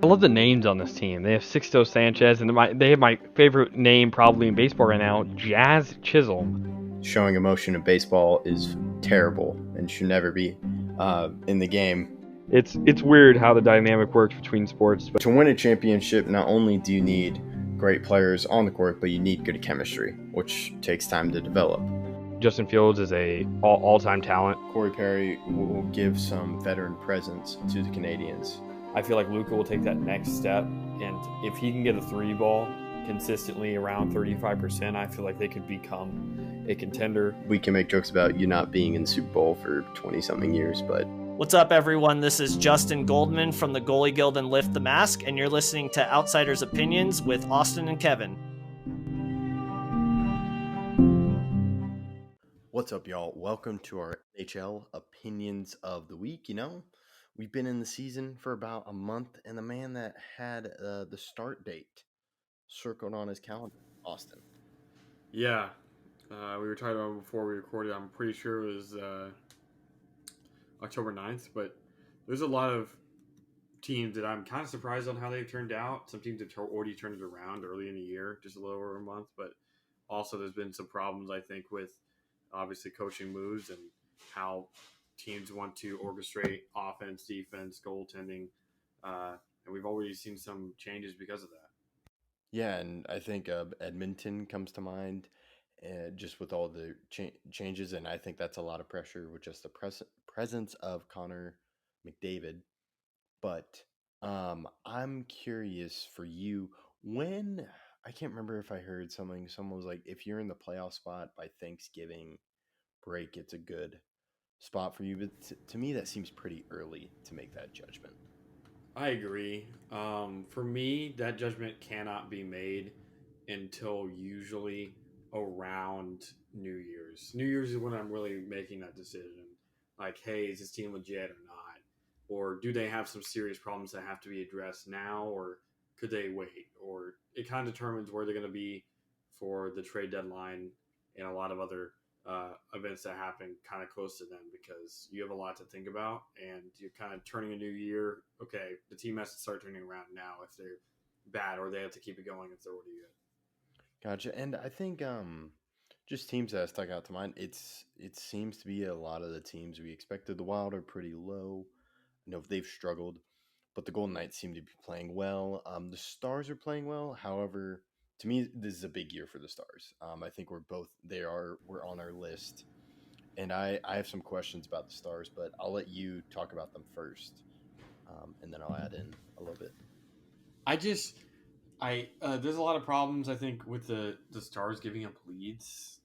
I love the names on this team. They have Sixto Sanchez, and they have my favorite name probably in baseball right now, Jazz Chisholm. Showing emotion in baseball is terrible and should never be in the game. It's weird how the dynamic works between sports. But to win a championship, not only do you need great players on the court, but you need good chemistry, which takes time to develop. Justin Fields is a all-time talent. Corey Perry will give some veteran presence to the Canadians. I feel like Luka will take that next step, and if he can get a three ball consistently around 35%, I feel like they could become a contender. We can make jokes about you not being in the Super Bowl for 20-something years, but... What's up, everyone? This is Justin Goldman from the Goalie Guild and Lift the Mask, and you're listening to Outsiders Opinions with Austin and Kevin. What's up, y'all? Welcome to our NHL Opinions of the Week. You know, we've been in the season for about a month, and the man that had the start date circled on his calendar, Austin. Yeah, we were talking about before we recorded. I'm pretty sure it was October 9th, but there's a lot of teams that I'm kind of surprised on how they've turned out. Some teams have already turned it around early in the year, just a little over a month, but also there's been some problems, I think, with obviously coaching moves and how teams want to orchestrate offense, defense, goaltending, and we've already seen some changes because of that. Yeah, and I think Edmonton comes to mind, just with all the changes, and I think that's a lot of pressure with just the presence of Connor McDavid. But I'm curious for you, when I can't remember if I heard someone was like, if you're in the playoff spot by Thanksgiving break, it's a good spot for you. But to me, that seems pretty early to make that judgment. I agree. For me, that judgment cannot be made until usually around New Year's. New Year's is when I'm really making that decision. Like, hey, is this team legit or not? Or do they have some serious problems that have to be addressed now, or could they wait? Or it kind of determines where they're going to be for the trade deadline and a lot of other events that happen kind of close to them, because you have a lot to think about and you're kind of turning a new year. Okay, the team has to start turning around now if they're bad, or they have to keep it going if they're already good. Gotcha. And I think just teams that stuck out to mind, it seems to be a lot of the teams we expected. The Wild are pretty low. I know they've struggled, but the Golden Knights seem to be playing well. The Stars are playing well. However, to me, this is a big year for the Stars. I think we're on our list, and I have some questions about the Stars, but I'll let you talk about them first, and then I'll add in a little bit. There's a lot of problems, I think, with the Stars giving up leads.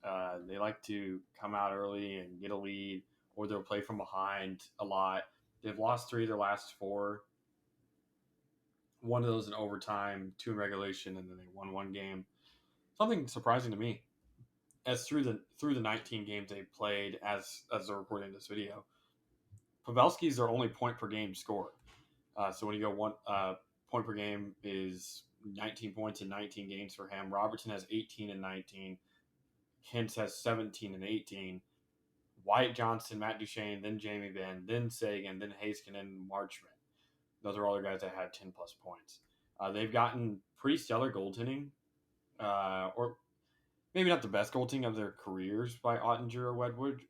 They like to come out early and get a lead, or they'll play from behind a lot. They've lost 3 of their last 4. One of those in overtime, 2 in regulation, and then they won 1 game. Something surprising to me, as through the 19 games they played, as they're recording this video, Pavelski's their only point per game scored. So when you go 1 point per game is 19 points in 19 games for him. Robertson has 18 and 19. Hintz has 17 and 18. Wyatt Johnston, Matt Duchene, then Jamie Benn, then Sagan, then Haskin, and Marchment. Those are all the guys that had 10-plus points. They've gotten pretty stellar goaltending, or maybe not the best goaltending of their careers by Ottinger or Wedgwood,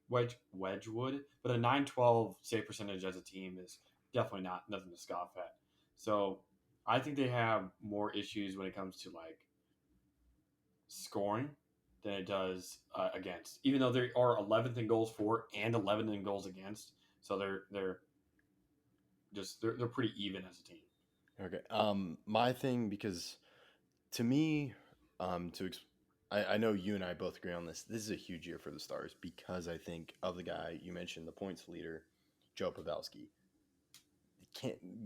but a 912 save percentage as a team is definitely nothing to scoff at. So I think they have more issues when it comes to like scoring than it does against, even though they are 11th in goals for and 11th in goals against. So they're pretty even as a team. Okay. My thing, because to me, I know you and I both agree on this. This is a huge year for the Stars because I think of the guy you mentioned, the points leader, Joe Pavelski.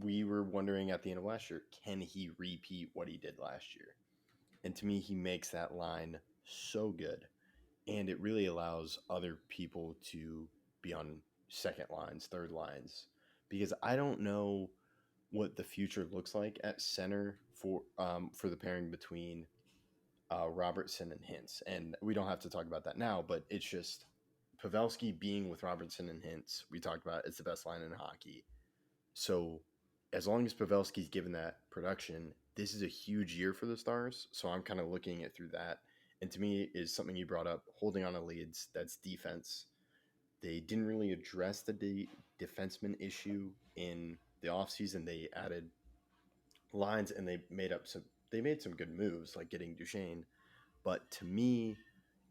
We were wondering at the end of last year, can he repeat what he did last year? And to me, he makes that line so good. And it really allows other people to be on second lines, third lines. Because I don't know what the future looks like at center for the pairing between Robertson and Hintz. And we don't have to talk about that now, but it's just Pavelski being with Robertson and Hintz. We talked about it's the best line in hockey. So as long as Pavelski's given that production, this is a huge year for the Stars. So I'm kind of looking at through that. And to me, is something you brought up, holding on to leads. That's defense. They didn't really address the defenseman issue in the offseason. They added lines and they made some good moves, like getting Duchesne. But to me,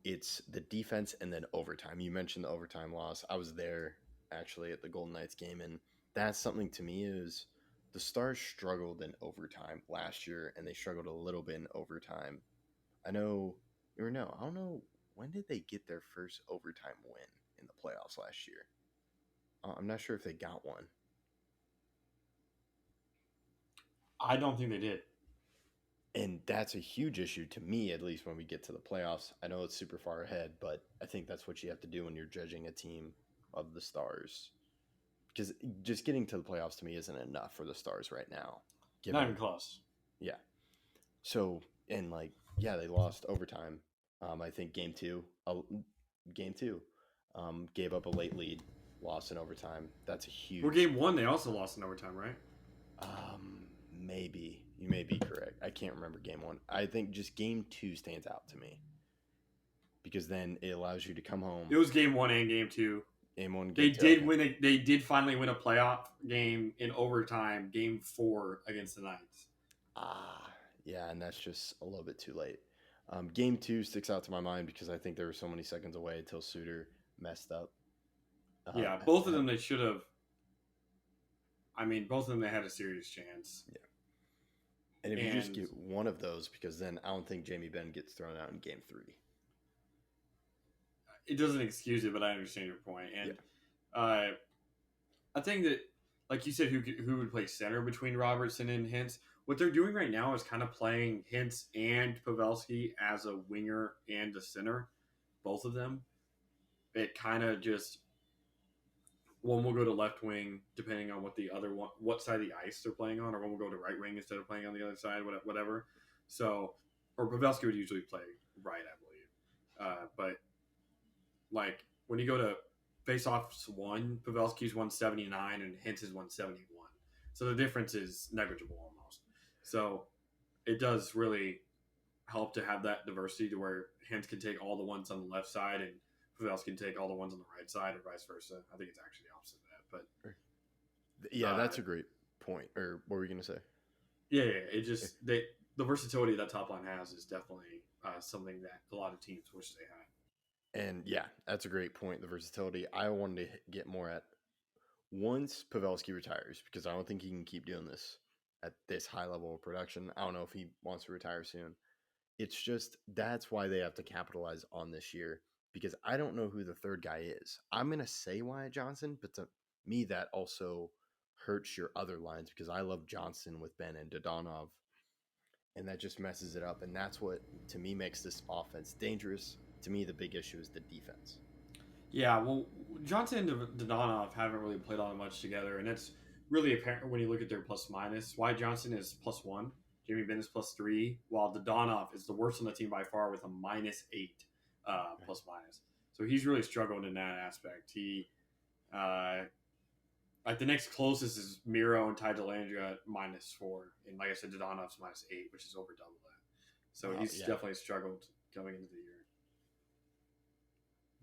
it's the defense and then overtime. You mentioned the overtime loss. I was there actually at the Golden Knights game, and that's something to me is the Stars struggled in overtime last year, and they struggled a little bit in overtime. I know, or no, I don't know, when did they get their first overtime win in the playoffs last year? I'm not sure if they got one. I don't think they did. And that's a huge issue to me, at least when we get to the playoffs. I know it's super far ahead, but I think that's what you have to do when you're judging a team of the Stars. Because just getting to the playoffs to me isn't enough for the Stars right now. Not even close. Yeah. So, and like, yeah, they lost overtime. I think game two, gave up a late lead, lost in overtime. That's a huge. For game one, they also lost in overtime, right? Maybe. You may be correct. I can't remember game one. I think just game two stands out to me. Because then it allows you to come home. It was game one and game two. Game one, game two. They did finally win a playoff game in overtime, game 4 against the Knights. Yeah, and that's just a little bit too late. Game two sticks out to my mind because I think there were so many seconds away until Suter messed up. Yeah, both of them they should have. I mean, both of them they had a serious chance. Yeah. And if you just get one of those, because then I don't think Jamie Benn gets thrown out in game 3. It doesn't excuse it, but I understand your point. And I think that, like you said, who would play center between Robertson and Hintz? What they're doing right now is kind of playing Hintz and Pavelski as a winger and a center, both of them. It kind of just one will go to left wing depending on what side of the ice they're playing on, or one will go to right wing instead of playing on the other side, whatever. So, or Pavelski would usually play right, I believe. But like when you go to face-offs one, Pavelski's 179 and Hintz is 171. So the difference is negligible almost. So it does really help to have that diversity to where Hintz can take all the ones on the left side and Pavelski can take all the ones on the right side or vice versa. I think it's actually the opposite of that. But yeah, that's a great point. Or what were you going to say? Yeah. It just the versatility that top line has is definitely something that a lot of teams wish they had. And yeah, that's a great point. The versatility. I wanted to get more at once Pavelski retires, because I don't think he can keep doing this at this high level of production. I don't know if he wants to retire soon. It's just that's why they have to capitalize on this year, because I don't know who the third guy is. I'm going to say Wyatt Johnson, but to me, that also hurts your other lines because I love Johnson with Ben and Dodonov, and that just messes it up. And that's what, to me, makes this offense dangerous. To me, the big issue is the defense. Yeah, well, Johnson and Dodonov haven't really played all that much together, and it's really apparent when you look at their plus-minus. Wyatt Johnson is +1, Jamie Benn is +3, while Dodonov is the worst on the team by far with a -8 plus-minus. So he's really struggled in that aspect. He, like the next closest is Miro and Ty Dellandrea at -4, and like I said, Dodonov's -8, which is over double that. So he's definitely struggled coming into the year.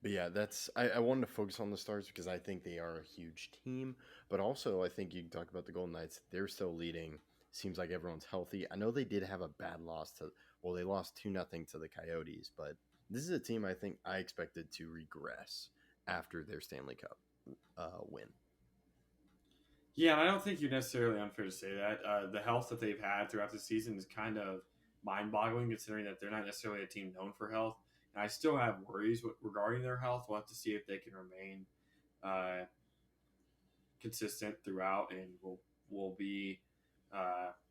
But yeah, I wanted to focus on the Stars because I think they are a huge team. But also, I think you can talk about the Golden Knights. They're still leading. Seems like everyone's healthy. I know they did have a bad loss they lost 2-0 to the Coyotes. But this is a team I think I expected to regress after their Stanley Cup win. Yeah, and I don't think you're necessarily unfair to say that. The health that they've had throughout the season is kind of mind-boggling, considering that they're not necessarily a team known for health. And I still have worries regarding their health. We'll have to see if they can remain consistent throughout and will be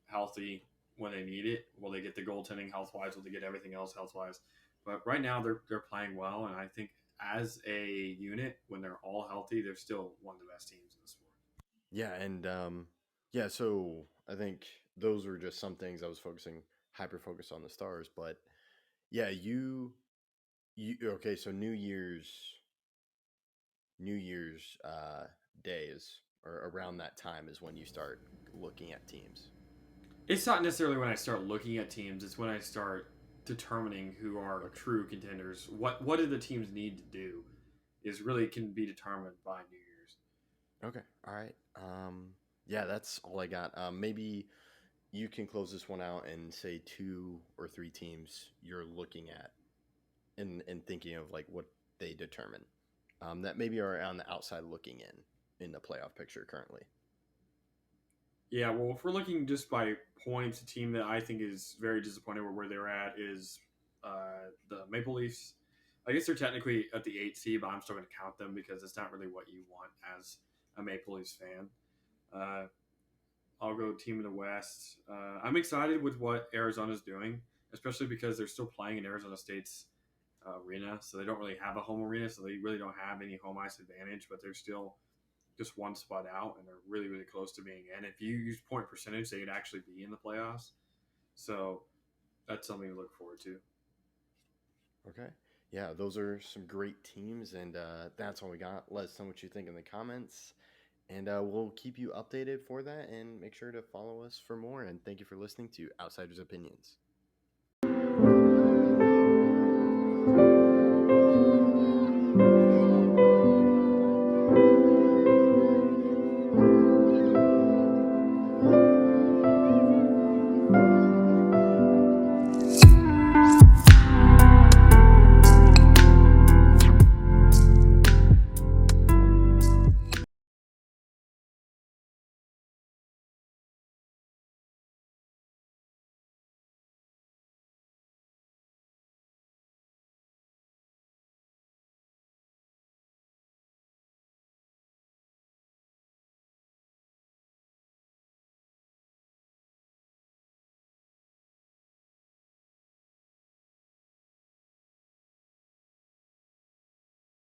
healthy when they need it. Will they get the goaltending health-wise? Will they get everything else health-wise? But right now they're playing well, and I think as a unit, when they're all healthy, they're still one of the best teams in the sport. Yeah, and so I think those were just some things I was hyper-focused on the Stars. But yeah, you okay, so New Year's Day is or around that time is when you start looking at teams? It's not necessarily when I start looking at teams. It's when I start determining who are Okay. true contenders. What do the teams need to do is really can be determined by New Year's. Okay. All right. Yeah, that's all I got. Maybe you can close this one out and say 2 or 3 teams you're looking at and thinking of like what they determine that maybe are on the outside looking in the playoff picture currently. Yeah, well, if we're looking just by points, a team that I think is very disappointed with where they're at is the Maple Leafs. I guess they're technically at the 8th seed, but I'm still going to count them because it's not really what you want as a Maple Leafs fan. I'll go team in the West. I'm excited with what Arizona's doing, especially because they're still playing in Arizona State's arena, so they don't really have a home arena, so they really don't have any home ice advantage, but they're still just one spot out, and they're really, really close to being in. If you use point percentage, they could actually be in the playoffs. So that's something to look forward to. Okay. Yeah, those are some great teams, and that's all we got. Let us know what you think in the comments, and we'll keep you updated for that, and make sure to follow us for more. And thank you for listening to Outsiders Opinions.